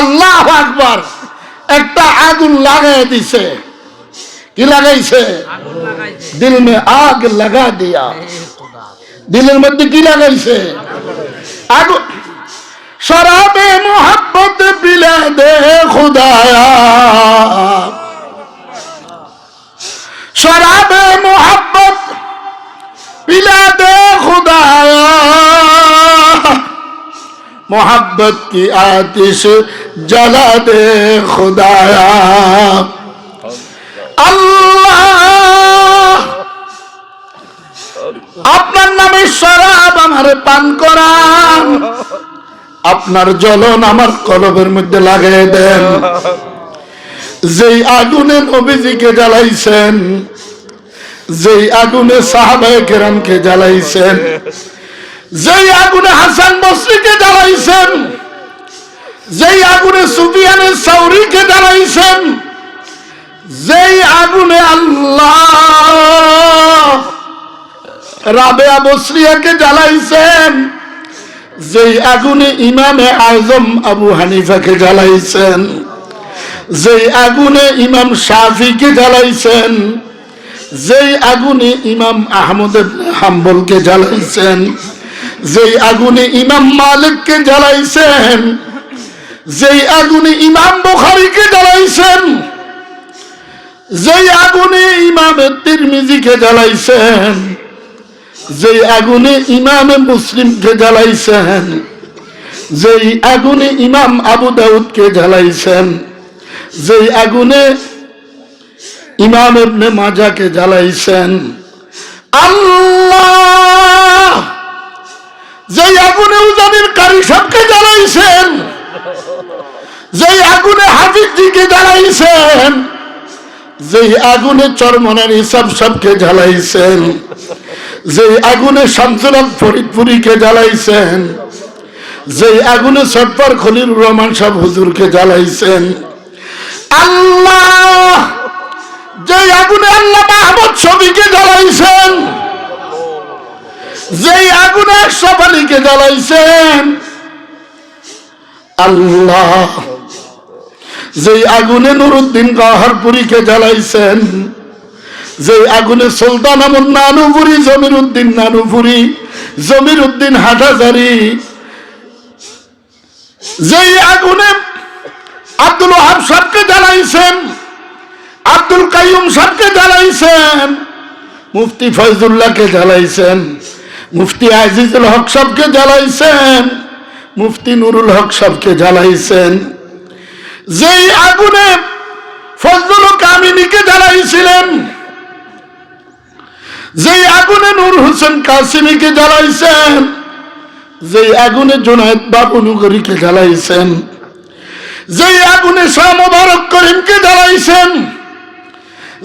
আল্লাহু আকবার। একটা আগুন লাগাই দিছে। কি লাগাইছে? দিল মে আগ লাগা দিয়া। দিলের মধ্যে কি লাগাইছে? আগুন। শরাবে মোহাব্বত পিলা দে খুদায়া, शराबे मोहब्बत पिला दे खुदाया, मोहब्बत की आतिश जला दे खुदाया। अल्लाह আপনার নামে শরাব আমারে পান করান, আপনার জ্বলন আমার কলবের মধ্যে লাগিয়ে দেন। যেই আগুনে নবীজিকে জ্বালাইছেন, যেই আগুনে সাহাবায়ে কেরামকে জ্বালাইছেন, যেই আগুনে হাসান বসরিকে জ্বালাইছেন, যেই আগুনে সুফিয়ানে সাউরিকে জ্বালাইছেন, যেই আগুনে আল্লাহ রাবেয়া বসরিয়াকে জ্বালাইছেন, যেই আগুনে ইমামে আজম আবু হানিফাকে জ্বালাইছেন, যেই আগুনে ইমাম শাফিকে জ্বালাইছেন, যেই আগুনে ইমাম আহমদ ইবনে হাম্বলকে জ্বালাইছেন, যেই আগুনে ইমাম মালিককে জ্বালাইছেন, যেই আগুনে ইমাম বুখারীকে জ্বালাইছেন, যেই আগুনে ইমাম তিরমিজিকে জ্বালাইছেন, যেই আগুনে ইমাম মুসলিমকে জ্বালাইছেন, যেই আগুনে ইমাম আবু দাউদকে জ্বালাইছেন, যেই আগুনে ইমাম ইবনে মাজাহকে জ্বালাইছেন, আল্লাহ যেই আগুনে উজানির কারি সাহেবকে জ্বালাইছেন, যেই আগুনে হাফিজজিকে জ্বালাইছেন, যেই আগুনে চরমনের ইসাব সাহেবকে জ্বালাইছেন, যেই আগুনে শামসুল হক ফরিদপুরীকে জ্বালাইছেন, যেই আগুনে সরফর খলিলুর রহমান সাহেব হুজুরকে জ্বালাইছেন, আল্লাহ যেই আগুনে আল্লাহ মাহমুদ শফিকে জ্বালাইছেন, যেই আগুনে আশরাফ আলীকে জ্বালাইছেন, আল্লাহ যেই আগুনে নুরুদ্দিন গওহরপুরীকে জ্বালাইছেন, যেই আগুনে সুলতান আমর নানুপুরি, জমির উদ্দিন নানুপুরি, জমির উদ্দিন হাটাজারি, যেই আগুনে আব্দুল ওয়াহাব সাহেবকে জ্বালাইছেন, আব্দুল কাইয়ুম সাহেবকে জ্বালাইছেন, মুফতি ফয়জুল্লাহকে জ্বালাইছেন, মুফতি আজিজুল হক সাহেবকে জ্বালাইছেন, মুফতি নুরুল হক সাহেবকে জ্বালাইছেন, যেই আগুনে ফজলুল কামিনীকে জ্বালাইছিলেন, যেই আগুনে নূর হোসেন কাসিমীকে জ্বালাইছেন, যেই আগুনে জুনায়েদ বাবুনগরীকে জ্বালাইছেন, যেই আগুনে শাহ মোবারক করিমকে জ্বালাইছেন,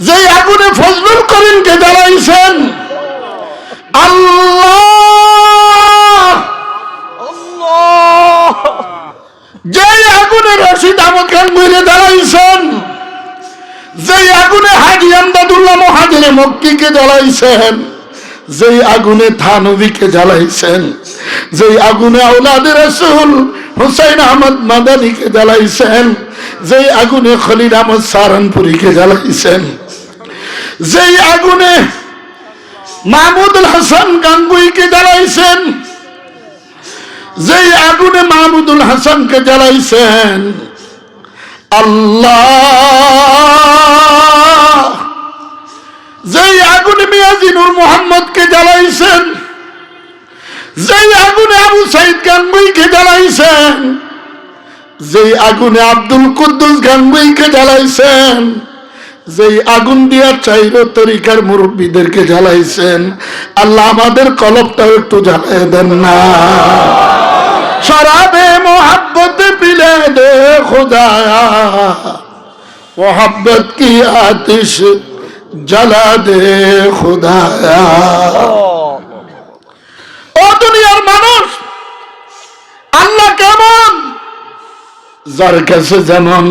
যেই আগুনে ফজলুল করিমকে জ্বালাইছেন, আল্লাহ যেই আগুনে রশিদ আহমদ গাঙ্গুইকে জ্বালাইছেন, যেই আগুনে হাজী আমদাদুল্লাহ মুহাজিরে মক্কিকে জ্বালাইছেন, যেই আগুনে থানবীকে জ্বালাইছেন, যেই আগুনে আওলাদে রাসূল হুসাইন আহমদ মাদানীকে জ্বালাইছেন, যেই আগুনে খলিল আহমদ সাহারানপুরীকে জ্বালাইছেন, যেই আগুনে মাহমুদুল হাসান গাঙ্গুইকে জ্বালাইছেন, যেই আগুনে মাহমুদুল হাসানকে জ্বালাইছেন, আল্লাহ যেই আগুনে মিয়াজিনুর মোহাম্মদকে জ্বালাইছেন, যেই আগুনে আবু সাইদ গাঙ্গুইকে জ্বালাইছেন, যেই আগুনে আব্দুল কুদ্দুস গাঙ্গুইকে জ্বালাইছেন, যেই আগুন দিয়া চাইর তরিকার মুরব্বীদেরকে জ্বালাইছেন, আল্লাহ আমাদের কলবটাও একটু জ্বালিয়ে দেন না। শরাবে মোহাব্বত পিলে দে খুদায়া, মোহাব্বত কি আতিশ জ্বালা দে খুদায়া। ও দুনিয়ার মানুষ, আল্লাহ কেমন? যার কাছে যেমন